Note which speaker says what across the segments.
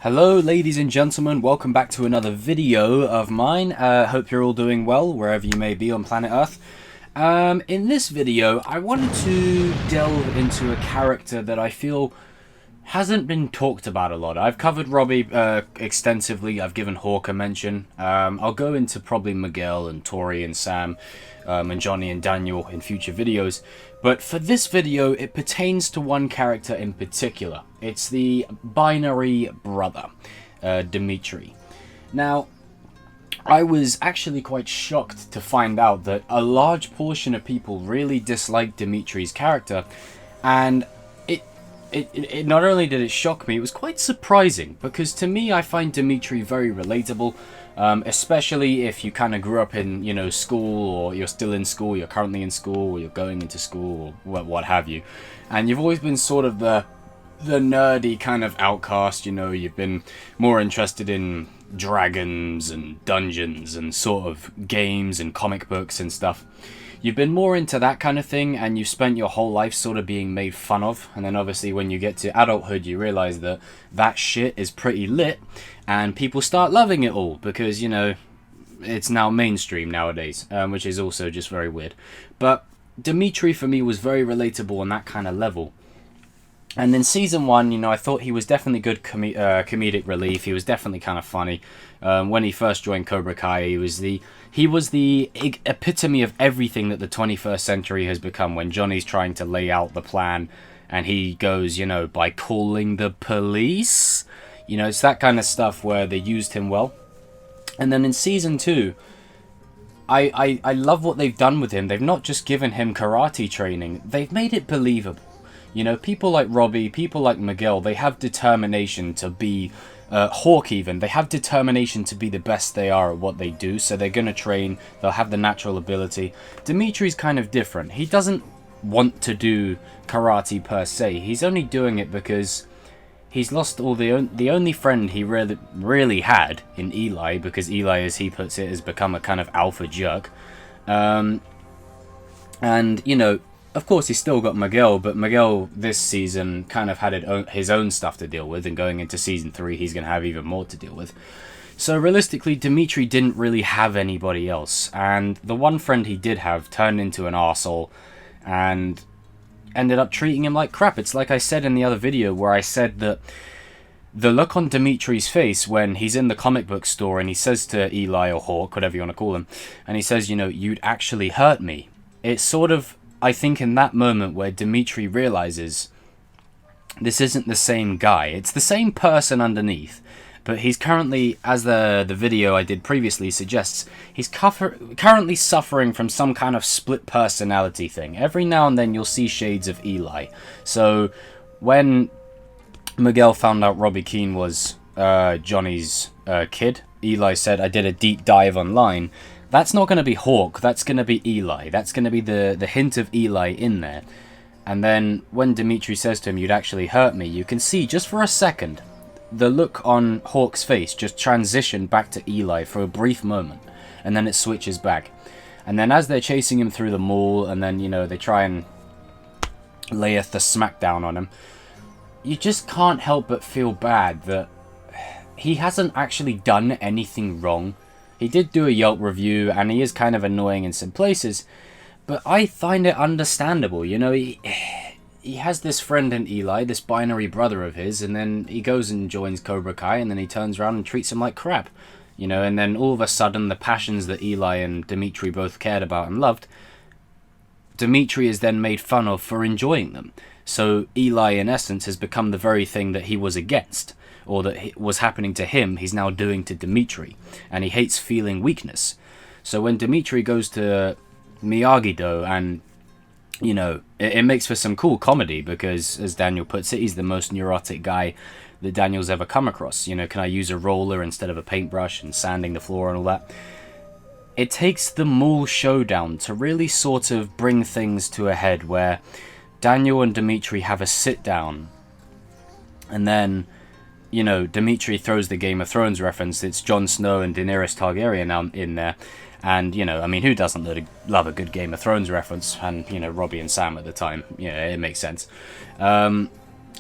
Speaker 1: Hello ladies and gentlemen, welcome back to another video of mine. Hope you're all doing well wherever you may be on planet Earth. In this video I wanted to delve into a character that I feel hasn't been talked about a lot. I've covered Robby extensively, I've given Hawk a mention. I'll go into probably Miguel and Tori and Sam and Johnny and Daniel in future videos. But for this video, it pertains to one character in particular. It's the Binary Brother, Demetri. Now, I was actually quite shocked to find out that a large portion of people really disliked Demetri's character, and it not only did it shock me, it was quite surprising, because to me I find Demetri very relatable, especially if you kind of grew up in, you know, school, or you're still in school, you're currently in school, or you're going into school, or what have you, and you've always been sort of the nerdy kind of outcast. You know, you've been more interested in dragons and dungeons and sort of games and comic books and stuff. You've been more into that kind of thing, and you've spent your whole life sort of being made fun of. And then obviously when you get to adulthood, you realize that that shit is pretty lit, and people start loving it all because, you know, it's now mainstream nowadays, which is also just very weird. But Demetri for me was very relatable on that kind of level. And in season 1, you know, I thought he was definitely good comedic relief. He was definitely kind of funny. When he first joined Cobra Kai, he was the epitome of everything that the 21st century has become. When Johnny's trying to lay out the plan, and he goes, you know, by calling the police. You know, it's that kind of stuff where they used him well. And then in season 2, I love what they've done with him. They've not just given him karate training, they've made it believable. You know, people like Robby, people like Miguel, they have determination to be, Hawk even, they have determination to be the best they are at what they do, so they're going to train, they'll have the natural ability. Demetri's kind of different. He doesn't want to do karate per se, he's only doing it because he's lost all the only friend he really had in Eli, because Eli, as he puts it, has become a kind of alpha jerk. And, you know, of course, he's still got Miguel, but Miguel this season kind of had his own stuff to deal with, and going into season 3, he's going to have even more to deal with. So realistically, Demetri didn't really have anybody else, and the one friend he did have turned into an arsehole and ended up treating him like crap. It's like I said in the other video, where I said that the look on Demetri's face when he's in the comic book store and he says to Eli or Hawk, whatever you want to call him, and he says, you know, you'd actually hurt me. It's sort of, I think, in that moment where Demetri realizes this isn't the same guy. It's the same person underneath, but he's currently, as the video I did previously suggests, he's currently suffering from some kind of split personality thing. Every now and then you'll see shades of Eli. So when Miguel found out Robby Keane was Johnny's kid, Eli said, I did a deep dive online. That's not going to be Hawk, that's going to be Eli. That's going to be the hint of Eli in there. And then when Demetri says to him, you'd actually hurt me, you can see just for a second the look on Hawk's face just transition back to Eli for a brief moment. And then it switches back. And then as they're chasing him through the mall, and then, you know, they try and layeth the smackdown on him, you just can't help but feel bad that he hasn't actually done anything wrong. He did do a Yelp review, and he is kind of annoying in some places, but I find it understandable. You know, he has this friend in Eli, this binary brother of his, and then he goes and joins Cobra Kai, and then he turns around and treats him like crap. You know, and then all of a sudden, the passions that Eli and Demetri both cared about and loved, Demetri is then made fun of for enjoying them. So Eli, in essence, has become the very thing that he was against, or that was happening to him, he's now doing to Demetri, and he hates feeling weakness. So when Demetri goes to Miyagi-Do, and, you know, it makes for some cool comedy, because, as Daniel puts it, he's the most neurotic guy that Daniel's ever come across. You know, can I use a roller instead of a paintbrush, and sanding the floor and all that. It takes the mall showdown to really sort of bring things to a head, where Daniel and Demetri have a sit down, and then, you know, Demetri throws the Game of Thrones reference. It's Jon Snow and Daenerys Targaryen now in there. And, you know, I mean, who doesn't love a good Game of Thrones reference? And, you know, Robby and Sam at the time. Yeah, it makes sense.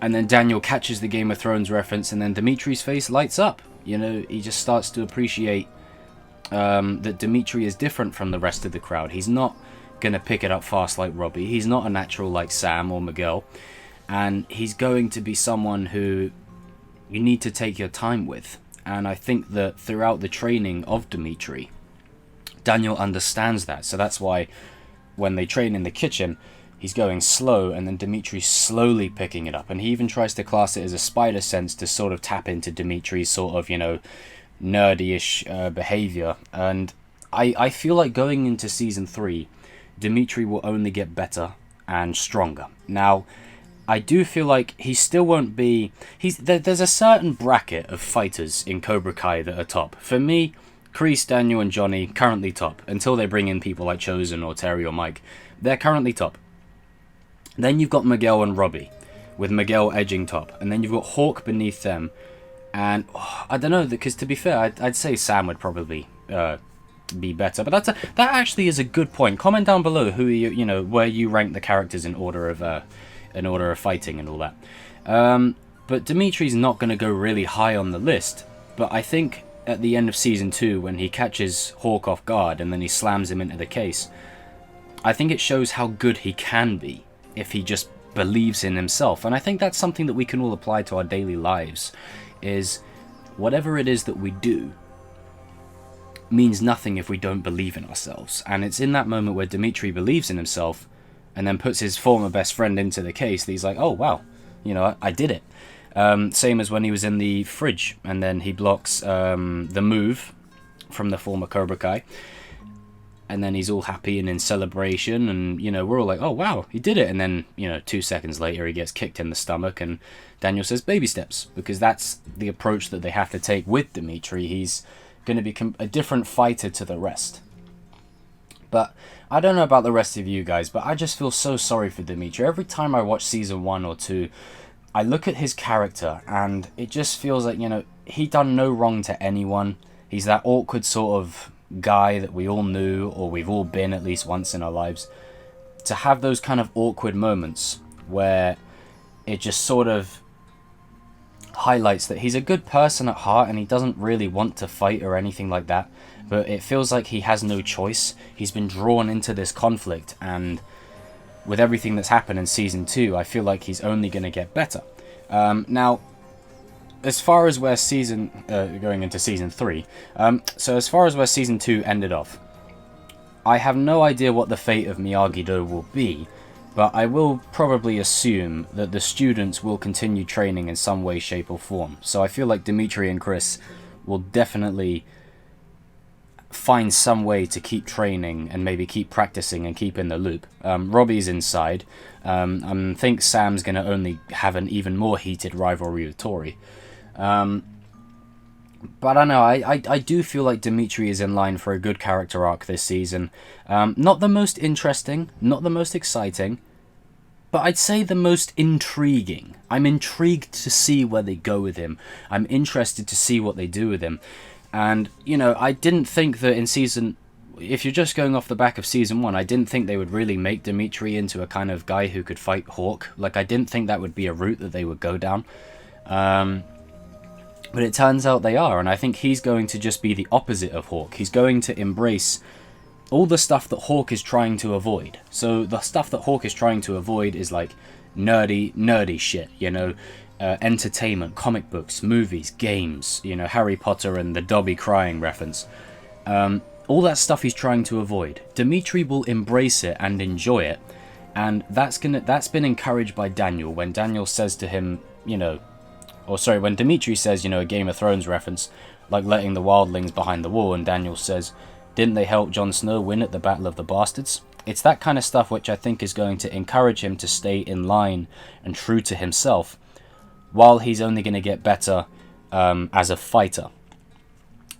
Speaker 1: And then Daniel catches the Game of Thrones reference, and then Demetri's face lights up. You know, he just starts to appreciate that Demetri is different from the rest of the crowd. He's not going to pick it up fast like Robby. He's not a natural like Sam or Miguel. And he's going to be someone who you need to take your time with. And I think that throughout the training of Demetri, Daniel understands that. So that's why when they train in the kitchen, he's going slow, and then Demetri's slowly picking it up. And he even tries to class it as a spider sense to sort of tap into Demetri's sort of, you know, nerdy-ish behavior. And I feel like going into Season 3, Demetri will only get better and stronger. Now, I do feel like he still won't be... There's a certain bracket of fighters in Cobra Kai that are top. For me, Kreese, Daniel, and Johnny, currently top. Until they bring in people like Chosen or Terry or Mike. They're currently top. Then you've got Miguel and Robby, with Miguel edging top. And then you've got Hawk beneath them. And, I don't know, because to be fair, I'd say Sam would probably be better. But that actually is a good point. Comment down below who you know, where you rank the characters in order of fighting and all that. But Demetri's not going to go really high on the list. But I think at the end of Season 2, when he catches Hawk off guard and then he slams him into the case, I think it shows how good he can be if he just believes in himself. And I think that's something that we can all apply to our daily lives, is whatever it is that we do means nothing if we don't believe in ourselves. And it's in that moment where Demetri believes in himself and then puts his former best friend into the case that he's like, oh wow, you know, I did it. Same as when he was in the fridge and then he blocks the move from the former Cobra Kai. And then he's all happy and in celebration, and, you know, we're all like, oh, wow, he did it. And then, you know, 2 seconds later, he gets kicked in the stomach, and Daniel says baby steps, because that's the approach that they have to take with Demetri. He's going to become a different fighter to the rest. But I don't know about the rest of you guys, but I just feel so sorry for Demetri. Every time I watch Season 1 or 2, I look at his character, and it just feels like, you know, he done no wrong to anyone. He's that awkward sort of guy that we all knew, or we've all been at least once in our lives, to have those kind of awkward moments where it just sort of highlights that he's a good person at heart and he doesn't really want to fight or anything like that, but it feels like he has no choice. He's been drawn into this conflict, and with everything that's happened in Season 2, I feel like he's only going to get better. Now, as far as where going into Season 3, so as far as where Season 2 ended off, I have no idea what the fate of Miyagi-Do will be, but I will probably assume that the students will continue training in some way, shape or form. So I feel like Demetri and Chris will definitely find some way to keep training and maybe keep practicing and keep in the loop. Robby's inside. I think Sam's going to only have an even more heated rivalry with Tori. But I know, I do feel like Demetri is in line for a good character arc this season. Not the most interesting, not the most exciting, but I'd say the most intriguing. I'm intrigued to see where they go with him. I'm interested to see what they do with him. And, you know, I didn't think that in if you're just going off the back of Season 1, I didn't think they would really make Demetri into a kind of guy who could fight Hawk. Like, I didn't think that would be a route that they would go down. But it turns out they are, and I think he's going to just be the opposite of Hawk. He's going to embrace all the stuff that Hawk is trying to avoid. So the stuff that Hawk is trying to avoid is like nerdy shit, you know, entertainment, comic books, movies, games, you know, Harry Potter and the Dobby crying reference. All that stuff he's trying to avoid. Demetri will embrace it and enjoy it, and that's been encouraged by Daniel when Daniel says to him, you know, when Demetri says, you know, a Game of Thrones reference, like letting the wildlings behind the wall, and Daniel says, didn't they help Jon Snow win at the Battle of the Bastards? It's that kind of stuff which I think is going to encourage him to stay in line and true to himself, while he's only going to get better as a fighter.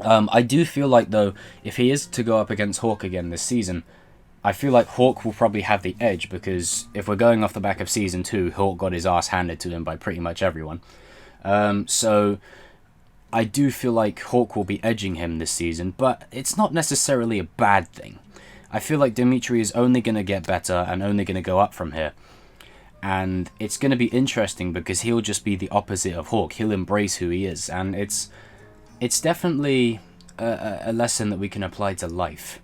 Speaker 1: I do feel like, though, if he is to go up against Hawk again this season, I feel like Hawk will probably have the edge, because if we're going off the back of Season 2, Hawk got his ass handed to him by pretty much everyone. So I do feel like Hawk will be edging him this season, but it's not necessarily a bad thing. I feel like Demetri is only going to get better and only going to go up from here. And it's going to be interesting because he'll just be the opposite of Hawk. He'll embrace who he is, and it's definitely a lesson that we can apply to life.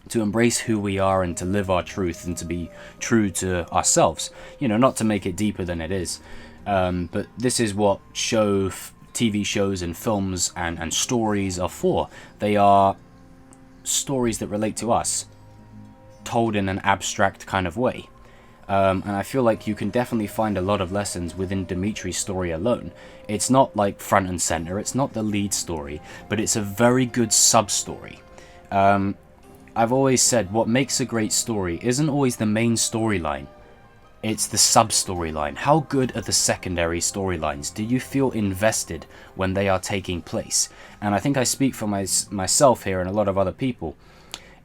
Speaker 1: To embrace who we are and to live our truth and to be true to ourselves. You know, not to make it deeper than it is. But this is what TV shows and films and stories are for. They are stories that relate to us, told in an abstract kind of way. And I feel like you can definitely find a lot of lessons within Demetri's story alone. It's not like front and center, it's not the lead story, but it's a very good sub-story. I've always said what makes a great story isn't always the main storyline, it's the sub-storyline. How good are the secondary storylines? Do you feel invested when they are taking place? And I think I speak for myself here and a lot of other people,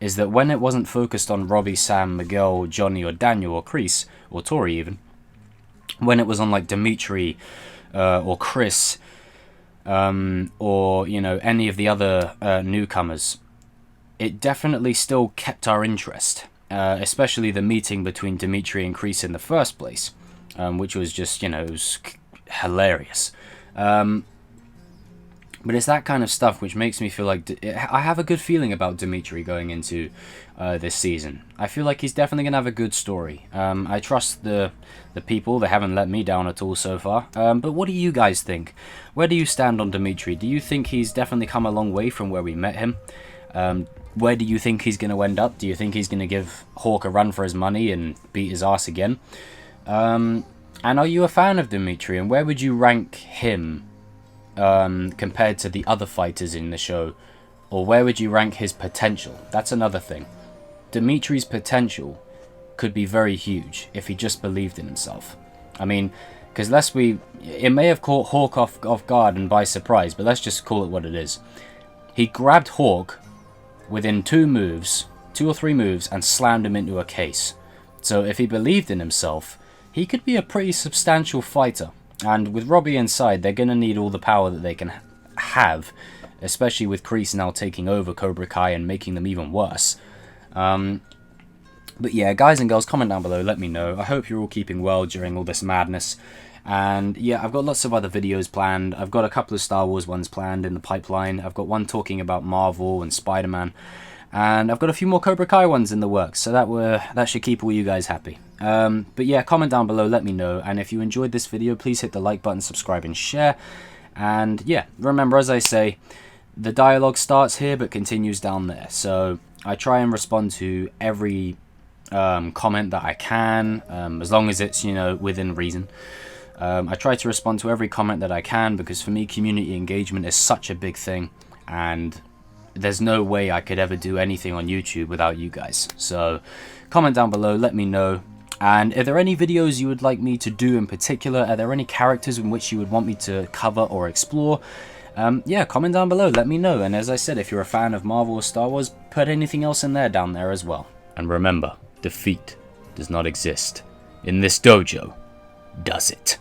Speaker 1: is that when it wasn't focused on Robby, Sam, Miguel, Johnny or Daniel or Kreese, or Tori even, when it was on like Demetri or Chris, or, you know, any of the other newcomers, it definitely still kept our interest, especially the meeting between Demetri and Kreese in the first place, which was just, you know, it was hilarious. But it's that kind of stuff which makes me feel like I have a good feeling about Demetri going into this season. I feel like he's definitely going to have a good story. I trust the people. They haven't let me down at all so far. But what do you guys think? Where do you stand on Demetri? Do you think he's definitely come a long way from where we met him? Where do you think he's going to end up? Do you think he's going to give Hawk a run for his money and beat his ass again? And are you a fan of Demetri? And where would you rank him compared to the other fighters in the show? Or where would you rank his potential? That's another thing. Demetri's potential could be very huge if he just believed in himself. I mean, because it may have caught Hawk off guard and by surprise, but let's just call it what it is. He grabbed Hawk within 2 or 3 moves, and slammed him into a case. So if he believed in himself, he could be a pretty substantial fighter. And with Robby inside, they're going to need all the power that they can have, especially with Kreese now taking over Cobra Kai and making them even worse. But yeah, guys and girls, comment down below, let me know. I hope you're all keeping well during all this madness. And yeah, I've got lots of other videos planned. I've got a couple of Star Wars ones planned in the pipeline. I've got one talking about Marvel and Spider-Man. And I've got a few more Cobra Kai ones in the works, so that should keep all you guys happy. But yeah, comment down below, let me know. And if you enjoyed this video, please hit the like button, subscribe and share. And yeah, remember, as I say, the dialogue starts here but continues down there. So I try and respond to every comment that I can, as long as it's, you know, within reason. I try to respond to every comment that I can, because for me, community engagement is such a big thing, and there's no way I could ever do anything on YouTube without you guys. So comment down below, let me know. And are there any videos you would like me to do in particular? Are there any characters in which you would want me to cover or explore? Yeah, comment down below, let me know. And as I said, if you're a fan of Marvel or Star Wars, put anything else in there down there as well. And remember, defeat does not exist. In this dojo, does it?